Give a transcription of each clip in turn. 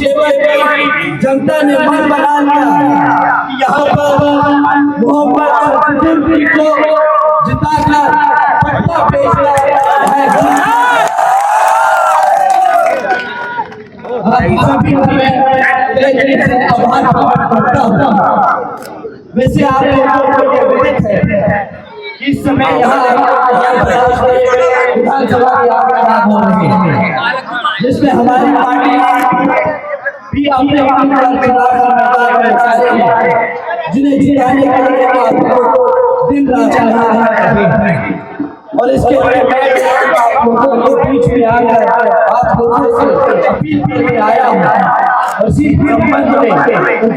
सेवा की जनता ने मन बना लिया कि यहाँ पर मोहम्मद को जिताकर पट्टा बेचना है। सभी आभार करता हूँ। वैसे आप लोगों को ये विदित है कि इस समय यहाँ विधानसभा की आवाज हो रही है, जिसमें हमारी पार्टी भी अपने जिन्हें जिताने के लिए दिन रात है। और इसके लिए आप लोगों के बीच में आकर आप लोगों से अपील करके आया हूँ। और इसी संबंध में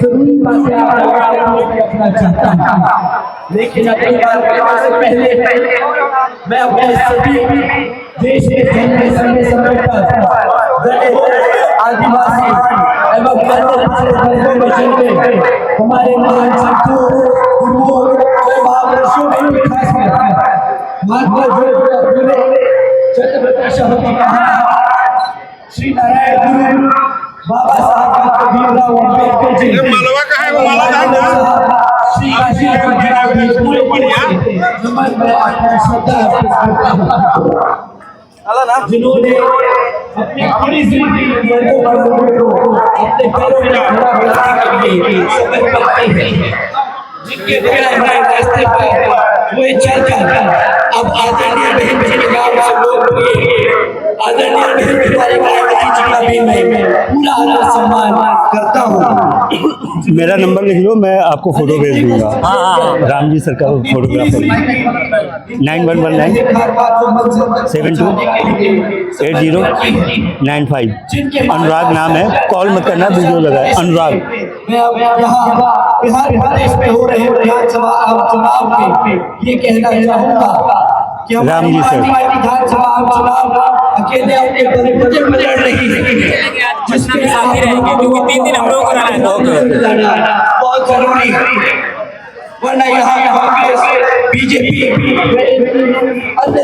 जरूरी बातें अपना चाहता हूँ, लेकिन अपनी बात से पहले मैं अपने सभी देश के समय आदिवासी एवं हमारे महान संतों महापुरुषों में महात्मा छत्रपति श्री नारायण गुरु बाबा साहब भीमराव अम्बेडकर जी, श्री काशी जिन्होंने अपनी पूरी जिंदगी अपने पैरों में खड़ा करने के लिए समर्पित की है, जिनके हमारे रास्ते पर वो चलकर अब आदरणीय बहन के गांव से लोग आदरणीय बहन जी का भी मैं पूरा आदर सम्मान करता हूँ। मेरा नंबर लिख लो, मैं आपको फोटो भेज दूंगा। राम जी सरकार फोटोग्राफर 9119 728095। अनुराग नाम है, कॉल मत करना, वीडियो लगाए। अनुराग बिहार प्रदेश में हो रहे विधानसभा चुनाव में ये कहना चाहूंगा कि राम जी सर विधानसभा चुनाव अकेले अपने पर लड़ रही है, जिसके साथ रहेंगे, क्योंकि 3 दिन हम लोग कराना बहुत जरूरी है। वरना यहाँ बीजेपी अन्य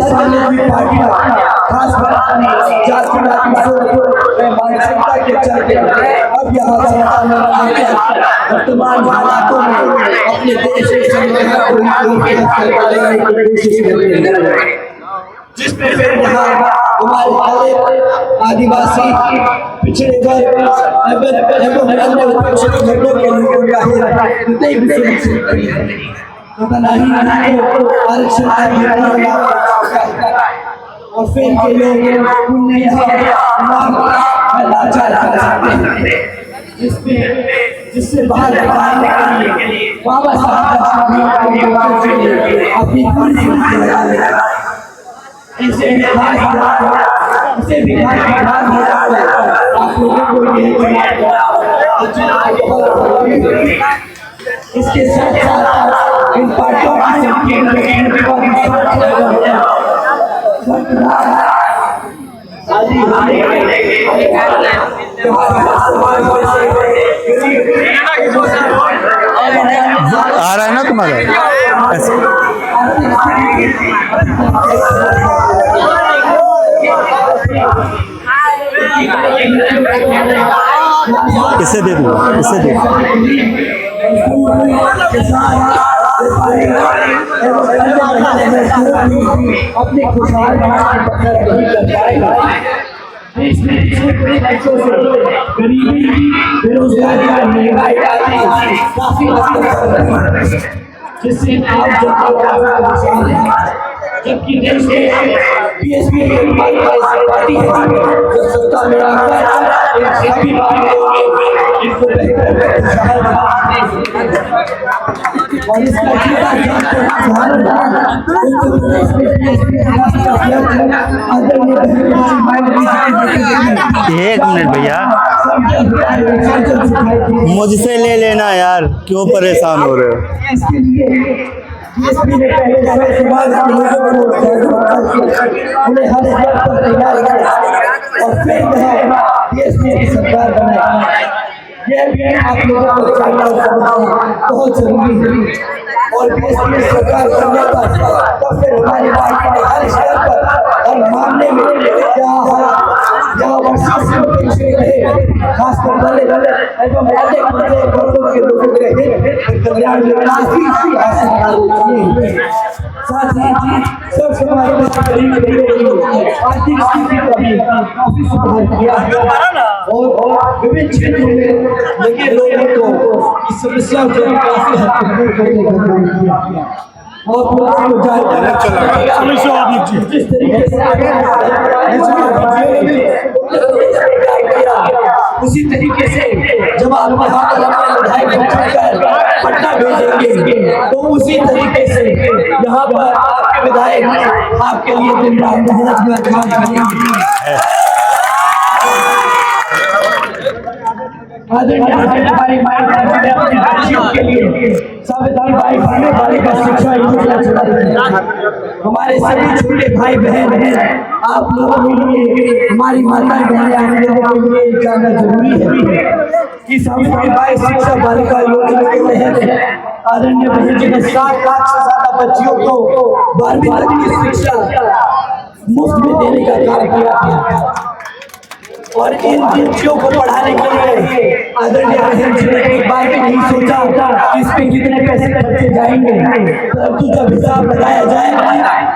पार्टियां खासकर मानसिकता के चलते अब यहाँ वर्तमान हालातों में अपने देश के जिसमें फिर यहाँ हमारे आदिवासी पिछड़े वर्ग एवं अन्य विपक्षी वर्गों के लोगों का और फिर के लोग जिससे बाहर के लिए बाबा साहब अपनी इसके साथ साथ इन पार्टियों आ रहा है ना तुम्हारा इसे दे दूंगा, इसे दे अपने खुशहाल गरीबी बेरोजगारी महंगाई काफी जिससे आप जबकि देश में बीएसपी पार्टी है जो सत्ता में और इसका एक मिनट भैया, मुझसे ले लेना यार, क्यों परेशान हो रहे हो। सरकार बनाई, ये भी आप लोगों को जानना बहुत जरूरी है। और सरकार करने पर तो फिर हमारी बात हर स्तर पर हर मामले में क्या वर्षों से खासकर एवं अनेक बड़े वर्गों के लोगों के कल्याण में काफी साथ ही सब समाज में आर्थिक स्थिति का भी काफी सुधार किया है और विभिन्न क्षेत्रों में लगे लोगों को इस समस्या को काफी हद तक दूर करने का काम किया और जिस तरीके से उसी तरीके से जब आप विधायक पटना भेजेंगे तो उसी तरीके से यहाँ पर आपके विधायक आपके लिए दिन रात मेहनत करेंगे। हमारे सभी छोटे भाई बहन हैं, आप लोगों के लिए हमारी माता बहनें जानना जरूरी है कि सावित्री बाई शिक्षा बालिका योजना के तहत आदरणीय बहन जी ने 7 लाख से ज्यादा बच्चियों को 12वीं तक की शिक्षा मुफ्त में देने का काम किया था और इन बच्चियों को पढ़ाने के लिए आदरणीय बहन जी ने एक बार भी नहीं सोचा कि इस पे कितने पैसे खर्चे जाएंगे, परंतु जब हिसाब लगाया जाए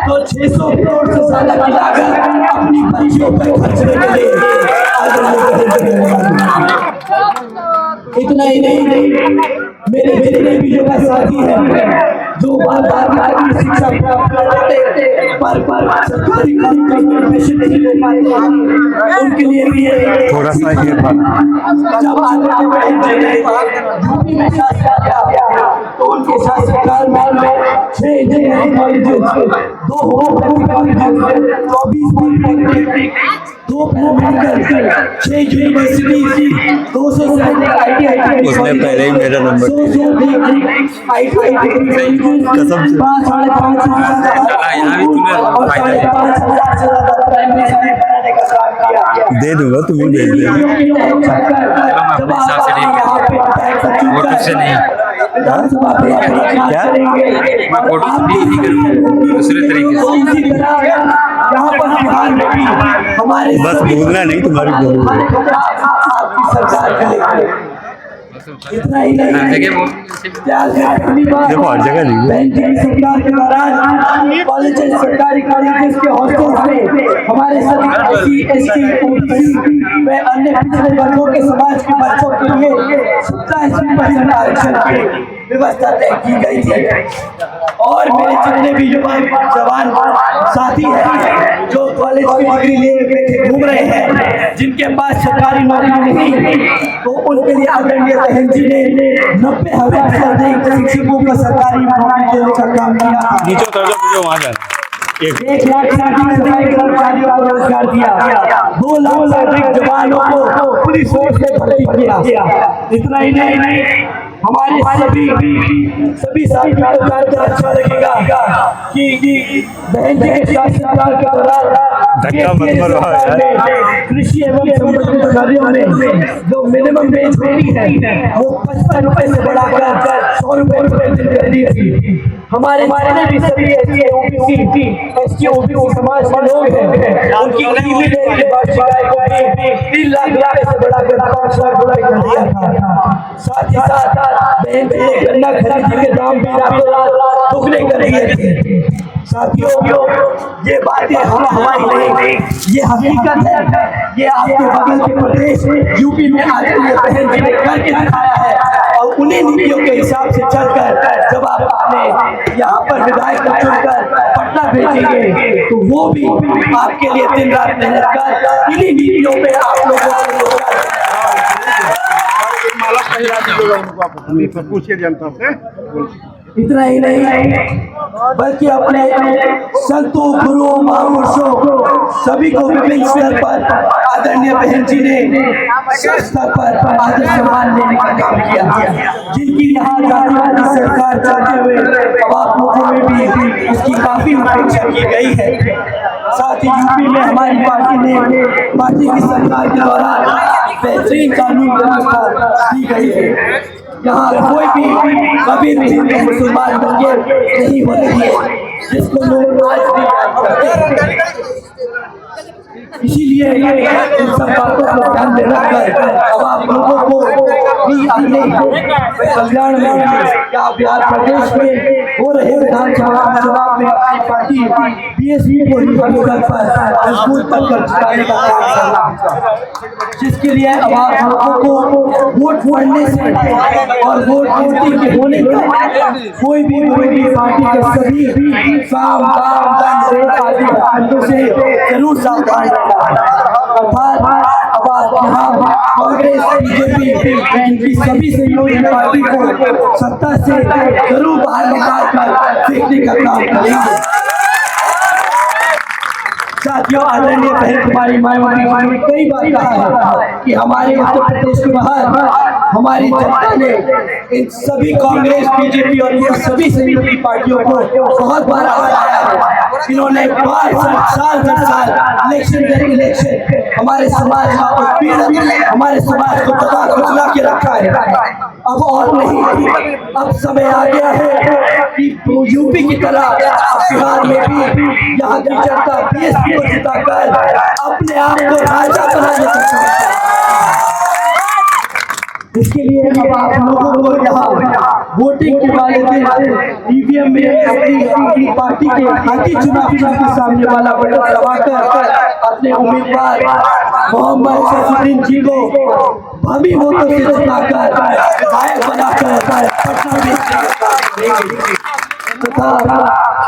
तो 600 करोड़ से ज्यादा की लागत अपनी बच्चियों पर खर्चने के लिए इतना ही नहीं मेरे जितने भी युवा साथी हैं जो बार-बार शिक्षा प्राप्त करते पर सरकारी काम में प्रवेश नहीं ले पाते उनके लिए भी थोड़ा सा ये जब यूपी में शासन किया तो उनके शासनकाल में 6 engineering colleges 2 homeopathic colleges 24 polytechnic 2 paramedical 6 university 200 से अधिक IIT उसने पहले ही मेरा नंबर कसम से दे दूंगा, तुम्हें भेज देंगे। क्या दूसरे तरीके से यहाँ पर बिहार में भी हमारे बस बोलना नहीं, तुम्हारी बोलना आपकी सरकार करेगी। इतना ही नहीं देखो हर जगह नहीं सरकार के दौरान कॉलेजेस सरकारी कॉलेजेस के हॉस्टल्स में हमारे सभी SC ST OBC व अन्य पिछड़े वर्गों के समाज के बच्चों के लिए 17% आरक्षण की व्यवस्था तय की गई थी और मेरे जितने भी युवा जवान साथी हैं जो कॉलेज की डिग्री लेके घूम रहे हैं जिनके पास सरकारी नौकरी नहीं तो उनके लिए आदरणीय बहन जी ने 90,000 से अधिक शिक्षकों को सरकारी नौकरी देने का काम किया। नीचे उतर जाओ, मुझे वहाँ जाना। 1 लाख से अधिक सरकारी कर्मचारियों को रोजगार दिया, 2 लाख से अधिक जवानों को पुलिस फोर्स में भर्ती किया। इतना ही नहीं हमारे सभी साथियों को जानकर अच्छा लगेगा कि बहन जी के शासनकाल के दौरान कृषि एवं संबंधित कार्यों में जो मिनिमम वेज होती है वो 55 रुपए से बढ़ाकर 100 रुपए कर दी थी। हमारे भी सभी SC OBC समाज के लोग हैं उनकी गरीबी के वार्षिक आय को 3 लाख रुपए से बढ़ाकर 5 लाख रुपए कर दिया था। साथ ही साथ बहन जी ने गन्ना खरीदी के दाम भी रातों रात दुगने कर दिए थे। साथियों ये बातें हमारी नहीं, ये हकीकत है, ये आपके बगल के प्रदेश यूपी में आदरणीय बहन जी ने करके दिखाया है और उन्हीं नीतियों के हिसाब से चलकर जब आप अपने यहाँ पर विधायक चुनकर पटना भेजेंगे तो वो भी आपके लिए दिन रात मेहनत कर इन्हीं नीतियों पे आप लोगों को पूछिए जनता से। इतना ही नहीं बल्कि अपने संतों गुरुओं महापुरुषों सभी को विभिन्न स्तर पर आदरणीय बहन जी ने स्तर पर आदर सम्मान देने का काम किया जिनकी यहाँ जातिवादी सरकार चलते हुए अब आप लोगों में भी उसकी काफी उपेक्षा की गई है। साथ ही यूपी में हमारी पार्टी की सरकार के दौरान बेहतरीन कानून व्यवस्था दी गई है। यहाँ कोई भी कभी भी मुसलमान दंगे नहीं होने दिए जिसको लोग आज भी इसीलिए इन सब बातों को ध्यान में रखकर अब आप लोगों को अभी अपने कल्याण में या बिहार प्रदेश में हो रहे विधानसभा चुनाव में अपनी पार्टी बीएसपी को ही अवसर पर मजबूत कर जिताने का काम करना, जिसके लिए अब आप लोगों को वोट पड़ने से और वोट गिनती के होने तक कोई भी विरोधी पार्टी के सभी काम काम दंड आदि खंडों से जरूर सावधान रहना। अर्थात अब आप यहाँ कांग्रेस बीजेपी इनकी सभी सहयोगी पार्टी को सत्ता से जरूर बाहर निकाल कर फेंकने का काम करेंगे। साथियों, आदरणीय बहन कुमारी मायावती ने कई बार कहा है कि हमारे उत्तर प्रदेश के बाहर हमारी जनता ने इन सभी कांग्रेस बीजेपी और इन सभी सहयोगी पार्टियों को बहुत बार हराया है। इन्होंने साल दर साल इलेक्शन हमारे समाज का उत्पीड़न, हमारे समाज को दबा कुचला के रखा है। अब और नहीं, अब समय आ गया है कि यूपी की तरह अब बिहार में भी यहाँ की जनता बीएसपी को जिताकर अपने आप को राजा बनाने का चाहता है। इसके लिए अब आप लोगों को यहाँ वोटिंग के वाले दिन ईवीएम में अपनी पार्टी के हाथी चुनाव के सामने वाला बटन दबाकर अपने उम्मीदवार मोहम्मद शैफुद्दीन जी को भावी वोटों से जिताकर विधायक बनाकर पटना में तथा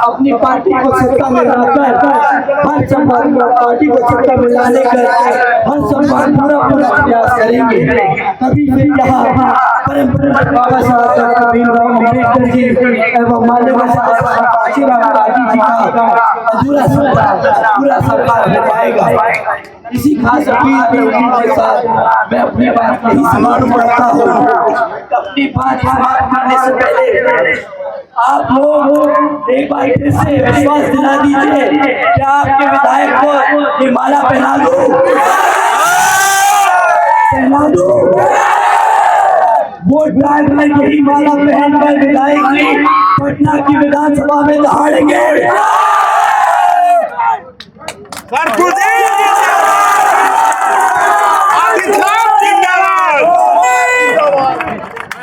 अपनी पार्टी को सत्ता में लाकर हर सम्मान पार्टी को सत्ता में लाने का हर सम्मान पूरा प्रयास करेंगे। तभी फिर यहाँ परम बाबा साहब डॉक्टर भीमराव अम्बेडकर जी एवं माननीय आशीर्वाद गांधी जी का अधूरा पूरा सरकार हो पाएगा। इसी खास अपील के साथ मैं अपनी बात यही समाप्त करता हूँ। अपनी बात समाप्त करने से पहले आप लोग एक बार फिर से विश्वास दिला दीजिए कि आपके विधायक को ये माला पहना दो, वोट डालकर यही माला पहनकर विधायक जी पटना की विधानसभा में दहाड़ेंगे।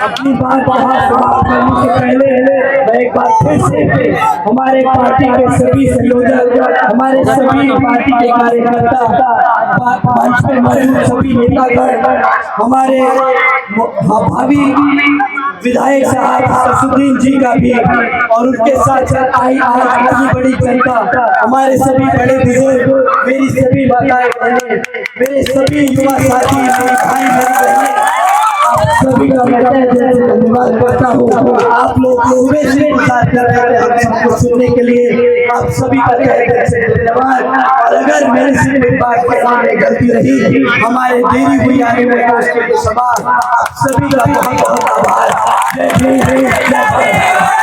अपनी बात समाप्त करने से पहले मैं एक बार फिर से हमारे पार्टी के सभी संयोजक, हमारे सभी पार्टी के कार्यकर्ता, मंच पे मौजूद सभी नेतागण, हमारे भावी विधायक साहब शैफुद्दीन जी का भी और उनके साथ साथ आज बड़ी जनता, हमारे सभी बड़े बुजुर्ग, मेरी सभी माताएं बहनें, मेरे सभी युवा साथी, मेरे भाई बहनें, सभी का मैं धन्यवाद करता हूँ। आप लोग सुबह से इंतजार कर रहे हैं सबको सुनने के लिए, आप सभी का धन्यवाद। और अगर मेरे से कोई बात कहने में गलती रही, हमारे देरी हुई आने में आप सभी का बहुत बहुत आभार। जय जय जय जय।